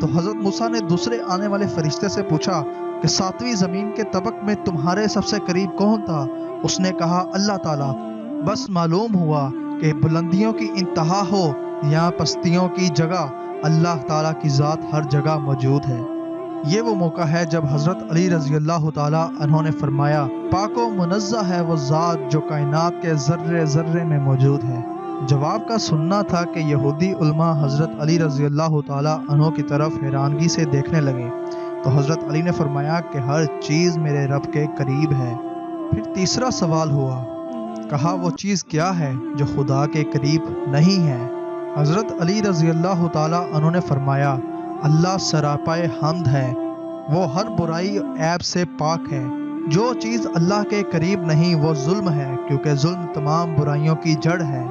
تو حضرت موسیٰ نے دوسرے آنے والے فرشتے سے پوچھا کہ 7ویں زمین کے طبق میں تمہارے سب سے قریب کون تھا؟ اس نے کہا اللہ تعالیٰ۔ بس معلوم ہوا کہ بلندیوں کی انتہا ہو یا پستیوں کی جگہ، اللہ تعالیٰ کی ذات ہر جگہ موجود ہے۔ یہ وہ موقع ہے جب حضرت علی رضی اللہ تعالیٰ عنہ نے فرمایا پاک و منزہ ہے وہ ذات جو کائنات کے ذرے ذرے میں موجود ہے۔ جواب کا سننا تھا کہ یہودی علماء حضرت علی رضی اللہ تعالیٰ عنہ کی طرف حیرانگی سے دیکھنے لگے، تو حضرت علی نے فرمایا کہ ہر چیز میرے رب کے قریب ہے۔ پھر تیسرا سوال ہوا، کہا وہ چیز کیا ہے جو خدا کے قریب نہیں ہے؟ حضرت علی رضی اللہ تعالیٰ عنہ نے فرمایا اللہ سراپائے حمد ہے، وہ ہر برائی عیب سے پاک ہے۔ جو چیز اللہ کے قریب نہیں وہ ظلم ہے، کیونکہ ظلم تمام برائیوں کی جڑ ہے۔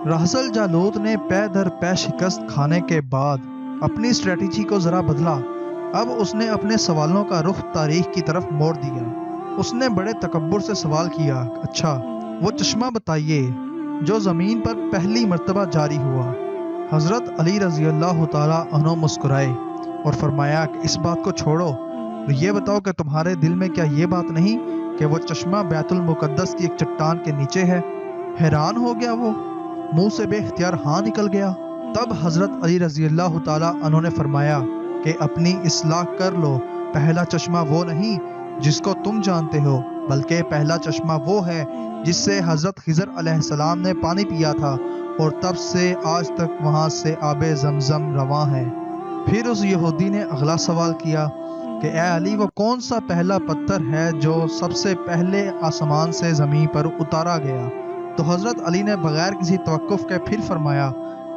رہزل جالوت نے پے در پے شکست کھانے کے بعد اپنی اسٹریٹجی کو ذرا بدلا۔ اب اس نے اپنے سوالوں کا رخ تاریخ کی طرف موڑ دیا۔ اس نے بڑے تکبر سے سوال کیا، اچھا وہ چشمہ بتائیے جو زمین پر پہلی مرتبہ جاری ہوا۔ حضرت علی رضی اللہ تعالیٰ عنہ مسکرائے اور فرمایا کہ اس بات کو چھوڑو، یہ بتاؤ کہ تمہارے دل میں کیا یہ بات نہیں کہ وہ چشمہ بیت المقدس کی ایک چٹان کے نیچے ہے؟ حیران ہو گیا، وہ منہ سے بے اختیار ہاں نکل گیا۔ تب حضرت علی رضی اللہ تعالیٰ عنہ نے فرمایا کہ اپنی اصلاح کر لو، پہلا چشمہ وہ نہیں جس کو تم جانتے ہو، بلکہ پہلا چشمہ وہ ہے جس سے حضرت خضر علیہ السلام نے پانی پیا تھا، اور تب سے آج تک وہاں سے آب زمزم رواں ہے۔ پھر اس یہودی نے اگلا سوال کیا کہ اے علی وہ کون سا پہلا پتھر ہے جو سب سے پہلے آسمان سے زمین پر اتارا گیا؟ تو حضرت علی نے بغیر کسی توقف کے پھر فرمایا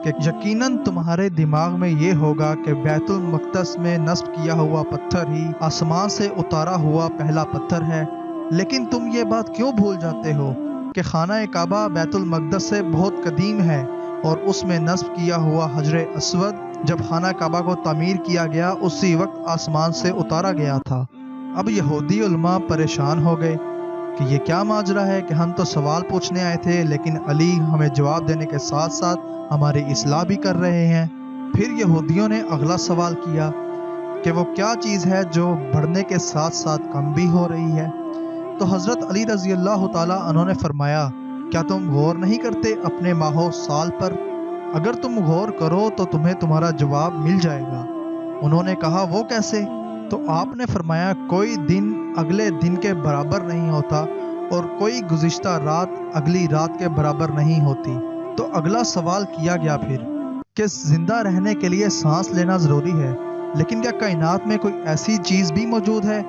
کہ یقیناً تمہارے دماغ میں یہ ہوگا کہ بیت المقدس میں نصب کیا ہوا پتھر ہی آسمان سے اتارا ہوا پہلا پتھر ہے، لیکن تم یہ بات کیوں بھول جاتے ہو کہ خانہ کعبہ بیت المقدس سے بہت قدیم ہے، اور اس میں نصب کیا ہوا حجر اسود جب خانہ کعبہ کو تعمیر کیا گیا اسی وقت آسمان سے اتارا گیا تھا۔ اب یہودی علماء پریشان ہو گئے کہ یہ کیا ماجرا ہے کہ ہم تو سوال پوچھنے آئے تھے لیکن علی ہمیں جواب دینے کے ساتھ ساتھ ہماری اصلاح بھی کر رہے ہیں۔ پھر یہودیوں نے اگلا سوال کیا کہ وہ کیا چیز ہے جو بڑھنے کے ساتھ ساتھ کم بھی ہو رہی ہے؟ تو حضرت علی رضی اللہ تعالیٰ عنہ نے فرمایا کیا تم غور نہیں کرتے اپنے ماہ و سال پر؟ اگر تم غور کرو تو تمہیں تمہارا جواب مل جائے گا۔ انہوں نے کہا وہ کیسے؟ تو آپ نے فرمایا کوئی دن اگلے دن کے برابر نہیں ہوتا اور کوئی گزشتہ رات اگلی رات کے برابر نہیں ہوتی۔ تو اگلا سوال کیا گیا پھر کہ زندہ رہنے کے لیے سانس لینا ضروری ہے، لیکن کیا کائنات میں کوئی ایسی چیز بھی موجود ہے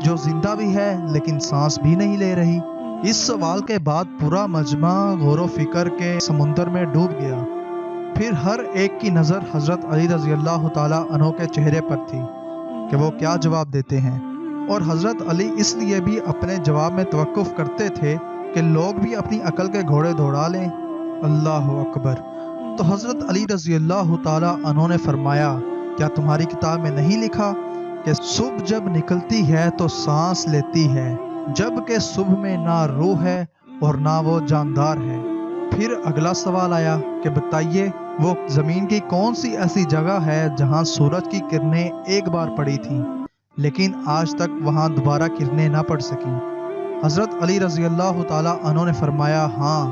جو زندہ بھی ہے لیکن سانس بھی نہیں لے رہی؟ اس سوال کے بعد پورا مجمع غور و فکر کے سمندر میں ڈوب گیا۔ پھر ہر ایک کی نظر حضرت علی رضی اللہ تعالیٰ عنہ کے چہرے پر تھی کہ وہ کیا جواب دیتے ہیں، اور حضرت علی اس لیے بھی اپنے جواب میں توقف کرتے تھے کہ لوگ بھی اپنی عقل کے گھوڑے دوڑا لیں۔ اللہ اکبر۔ تو حضرت علی رضی اللہ تعالیٰ عنہ نے فرمایا کیا تمہاری کتاب میں نہیں لکھا کہ صبح جب نکلتی ہے تو سانس لیتی ہے، جب کہ صبح میں نہ روح ہے اور نہ وہ جاندار ہے؟ پھر اگلا سوال آیا کہ بتائیے وہ زمین کی کون سی ایسی جگہ ہے جہاں سورج کی کرنیں ایک بار پڑی تھیں لیکن آج تک وہاں دوبارہ کرنیں نہ پڑ سکیں؟ حضرت علی رضی اللہ تعالیٰ عنہ نے فرمایا ہاں،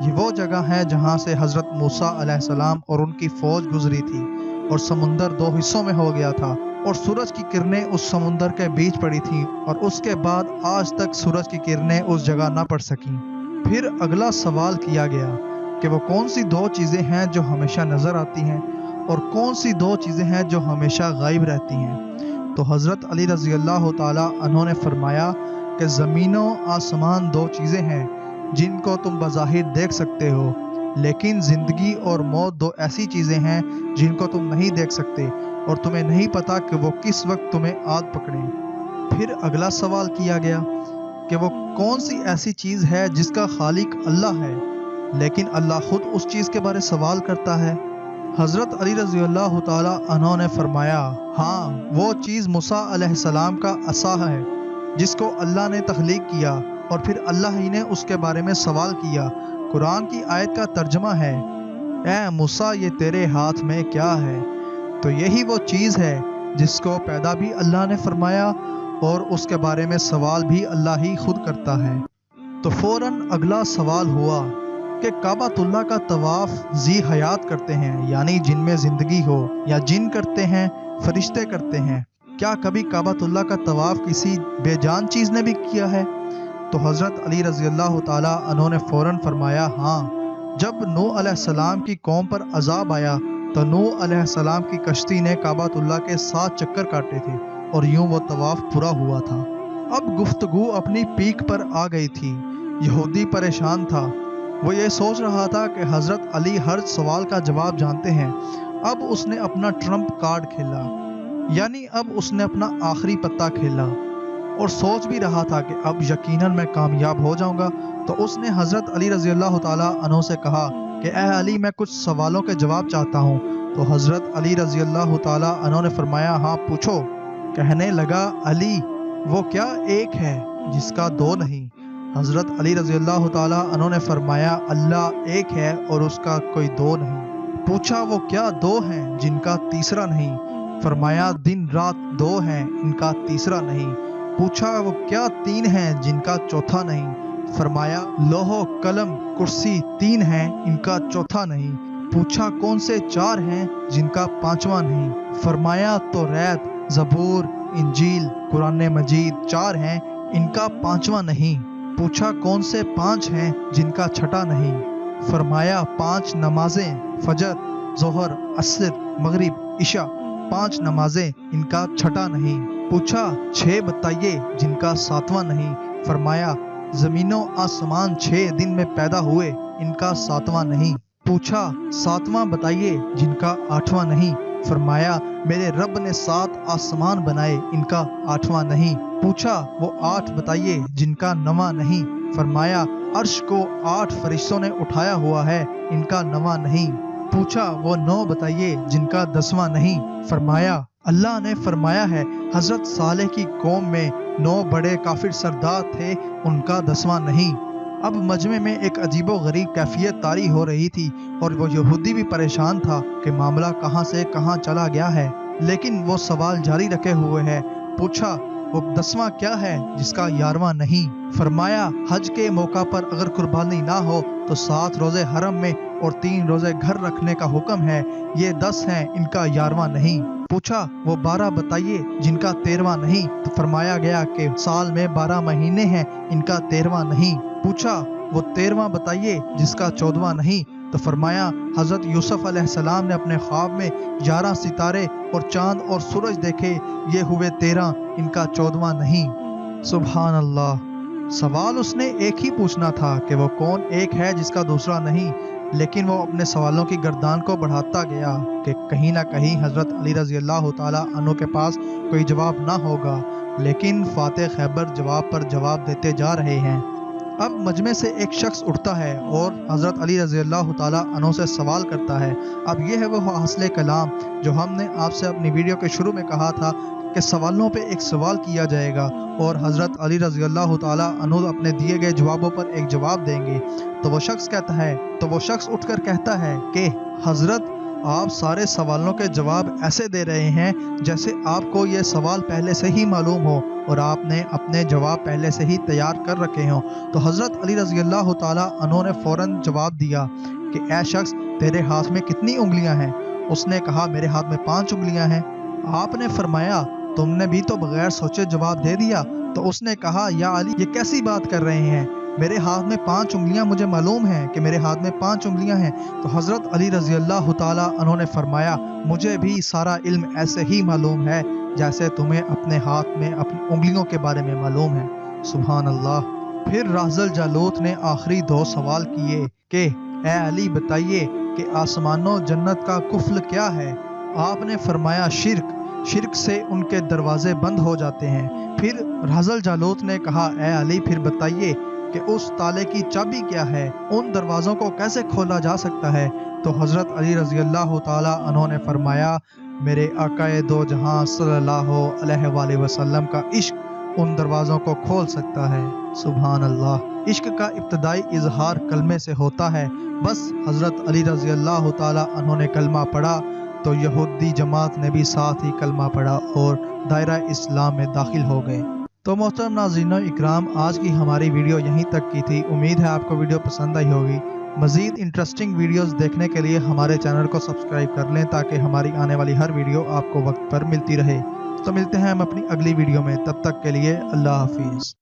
یہ وہ جگہ ہے جہاں سے حضرت موسیٰ علیہ السلام اور ان کی فوج گزری تھی اور سمندر دو حصوں میں ہو گیا تھا اور سورج کی کرنیں اس سمندر کے بیچ پڑی تھیں، اور اس کے بعد آج تک سورج کی کرنیں اس جگہ نہ پڑ سکیں۔ پھر اگلا سوال کیا گیا کہ وہ کون سی دو چیزیں ہیں جو ہمیشہ نظر آتی ہیں اور کون سی دو چیزیں ہیں جو ہمیشہ غائب رہتی ہیں؟ تو حضرت علی رضی اللہ تعالیٰ عنہ نے فرمایا کہ زمین و آسمان دو چیزیں ہیں جن کو تم بظاہر دیکھ سکتے ہو، لیکن زندگی اور موت دو ایسی چیزیں ہیں جن کو تم نہیں دیکھ سکتے اور تمہیں نہیں پتا کہ وہ کس وقت تمہیں آد پکڑیں۔ پھر اگلا سوال کیا گیا کہ وہ کون سی ایسی چیز ہے جس کا خالق اللہ ہے لیکن اللہ خود اس چیز کے بارے سوال کرتا ہے؟ حضرت علی رضی اللہ تعالیٰ عنہ نے فرمایا ہاں، وہ چیز موسیٰ علیہ السلام کا عصا ہے جس کو اللہ نے تخلیق کیا اور پھر اللہ ہی نے اس کے بارے میں سوال کیا۔ قرآن کی آیت کا ترجمہ ہے اے موسیٰ یہ تیرے ہاتھ میں کیا ہے؟ تو یہی وہ چیز ہے جس کو پیدا بھی اللہ نے فرمایا اور اس کے بارے میں سوال بھی اللہ ہی خود کرتا ہے۔ تو فوراً اگلا سوال ہوا کہ کعبۃ اللہ کا طواف ذی حیات کرتے ہیں، یعنی جن میں زندگی ہو، یا جن کرتے ہیں، فرشتے کرتے ہیں، کیا کبھی کعبۃ اللہ کا طواف کسی بے جان چیز نے بھی کیا ہے؟ تو حضرت علی رضی اللہ تعالیٰ عنہ نے فوراً فرمایا، ہاں، جب نوح علیہ السلام کی قوم پر عذاب آیا تو نوح علیہ السلام کی کشتی نے کعبۃ اللہ کے 7 چکر کاٹے تھے اور یوں وہ طواف پورا ہوا تھا۔ اب گفتگو اپنی پیک پر آ گئی تھی۔ یہودی پریشان تھا، وہ یہ سوچ رہا تھا کہ حضرت علی ہر سوال کا جواب جانتے ہیں۔ اب اس نے اپنا ٹرمپ کارڈ کھیلا، یعنی اب اس نے اپنا آخری پتہ کھیلا، اور سوچ بھی رہا تھا کہ اب یقیناً میں کامیاب ہو جاؤں گا۔ تو اس نے حضرت علی رضی اللہ تعالیٰ عنہ سے کہا کہ اے علی، میں کچھ سوالوں کے جواب چاہتا ہوں۔ تو حضرت علی رضی اللہ تعالیٰ عنہ نے فرمایا، ہاں پوچھو۔ کہنے لگا، علی، وہ کیا ایک ہے جس کا دو نہیں؟ حضرت علی رضی اللہ تعالیٰ عنہ نے فرمایا، اللہ ایک ہے اور اس کا کوئی دو نہیں۔ پوچھا، وہ کیا دو ہیں جن کا تیسرا نہیں؟ فرمایا، دن رات دو ہیں، ان کا تیسرا نہیں۔ پوچھا، وہ کیا تین ہیں جن کا چوتھا نہیں؟ فرمایا، لوح و قلم کرسی 3 ہیں، ان کا چوتھا نہیں۔ پوچھا، کون سے 4 ہیں جن کا 5واں نہیں؟ فرمایا، توریت، زبور، انجیل، قرآن مجید 4 ہیں، ان کا 5واں نہیں۔ پوچھا، کون سے 5 ہیں جن کا 6واں نہیں؟ فرمایا، 5 نمازیں، فجر، ظہر، عصر، مغرب، عشاء، 5 نمازیں، ان کا 6واں نہیں۔ پوچھا، 6 بتائیے جن کا 7واں نہیں؟ فرمایا، زمین و آسمان 6 دن میں پیدا ہوئے، ان کا 7واں نہیں۔ پوچھا، 7واں بتائیے جن کا 8واں نہیں؟ فرمایا، میرے رب نے 7 آسمان بنائے، ان کا 8واں نہیں۔ پوچھا، وہ 8 بتائیے جن کا 9واں نہیں؟ فرمایا، عرش کو 8 فرشتوں نے اٹھایا ہوا ہے، ان کا 9واں نہیں۔ پوچھا، وہ 9 بتائیے جن کا 10واں نہیں؟ فرمایا، اللہ نے فرمایا ہے، حضرت صالح کی قوم میں 9 بڑے کافر سردار تھے، ان کا 10واں نہیں۔ اب مجمع میں ایک عجیب و غریب کیفیت طاری ہو رہی تھی، اور وہ یہودی بھی پریشان تھا کہ معاملہ کہاں سے کہاں چلا گیا ہے، لیکن وہ سوال جاری رکھے ہوئے ہے۔ پوچھا، وہ 10واں کیا ہے جس کا 11واں نہیں؟ فرمایا، حج کے موقع پر اگر قربانی نہ ہو تو 7 روزے حرم میں اور 3 روزے گھر رکھنے کا حکم ہے، یہ 10 ہیں، ان کا 11واں نہیں۔ پوچھا، وہ 12 بتائیے جن کا 13واں نہیں؟ تو فرمایا گیا کہ سال میں 12 مہینے ہیں، ان کا 13واں نہیں۔ پوچھا، وہ 13واں بتائیے جس کا 14واں نہیں؟ تو فرمایا، حضرت یوسف علیہ السلام نے اپنے خواب میں 11 ستارے اور چاند اور سورج دیکھے، یہ ہوئے 13، ان کا 14واں نہیں۔ سبحان اللہ۔ سوال اس نے ایک ہی پوچھنا تھا کہ وہ کون ایک ہے جس کا دوسرا نہیں، لیکن وہ اپنے سوالوں کی گردان کو بڑھاتا گیا کہ کہیں نہ کہیں حضرت علی رضی اللہ تعالیٰ عنہ کے پاس کوئی جواب نہ ہوگا، لیکن فاتح خیبر جواب پر جواب دیتے جا رہے ہیں۔ اب مجمع سے ایک شخص اٹھتا ہے اور حضرت علی رضی اللہ تعالیٰ عنہ سے سوال کرتا ہے۔ اب یہ ہے وہ حاصل کلام جو ہم نے آپ سے اپنی ویڈیو کے شروع میں کہا تھا کہ سوالوں پہ ایک سوال کیا جائے گا اور حضرت علی رضی اللہ تعالیٰ عنہ اپنے دیے گئے جوابوں پر ایک جواب دیں گے۔ تو وہ شخص اٹھ کر کہتا ہے کہ حضرت، آپ سارے سوالوں کے جواب ایسے دے رہے ہیں جیسے آپ کو یہ سوال پہلے سے ہی معلوم ہو اور آپ نے اپنے جواب پہلے سے ہی تیار کر رکھے ہوں۔ تو حضرت علی رضی اللہ تعالیٰ عنہ نے فوراً جواب دیا کہ اے شخص، تیرے ہاتھ میں کتنی انگلیاں ہیں؟ اس نے کہا، میرے ہاتھ میں 5 انگلیاں ہیں۔ آپ نے فرمایا، تم نے بھی تو بغیر سوچے جواب دے دیا۔ تو اس نے کہا، یا علی، یہ کیسی بات کر رہے ہیں؟ میرے ہاتھ میں 5 انگلیاں، مجھے معلوم ہے کہ میرے ہاتھ میں 5 انگلیاں ہیں۔ تو حضرت علی رضی اللہ تعالیٰ عنہ نے فرمایا، مجھے بھی سارا علم ایسے ہی معلوم ہے جیسے تمہیں اپنے ہاتھ میں اپنی انگلیوں کے بارے میں معلوم ہے۔ سبحان اللہ۔ پھر راز الجالوت نے آخری 2 سوال کیے کہ اے علی، بتائیے کہ آسمان و جنت کا قفل کیا ہے؟ آپ نے فرمایا، شرک سے ان کے دروازے بند ہو جاتے ہیں۔ پھر راز الجالوت نے کہا، اے علی، پھر بتائیے کہ اس تالے کی چابی کیا ہے؟ ان دروازوں کو کیسے کھولا جا سکتا ہے؟ تو حضرت علی رضی اللہ تعالیٰ عنہ نے فرمایا، میرے آقائے دو جہاں صلی اللہ علیہ وآلہ وسلم کا عشق ان دروازوں کو کھول سکتا ہے۔ سبحان اللہ۔ عشق کا ابتدائی اظہار کلمے سے ہوتا ہے۔ بس حضرت علی رضی اللہ تعالیٰ عنہ نے کلمہ پڑھا تو یہودی جماعت نے بھی ساتھ ہی کلمہ پڑھا اور دائرہ اسلام میں داخل ہو گئے۔ تو محترم ناظرین و اکرام، آج کی ہماری ویڈیو یہیں تک کی تھی۔ امید ہے آپ کو ویڈیو پسند آئی ہوگی۔ مزید انٹرسٹنگ ویڈیوز دیکھنے کے لیے ہمارے چینل کو سبسکرائب کر لیں تاکہ ہماری آنے والی ہر ویڈیو آپ کو وقت پر ملتی رہے۔ تو ملتے ہیں ہم اپنی اگلی ویڈیو میں، تب تک کے لیے اللہ حافظ۔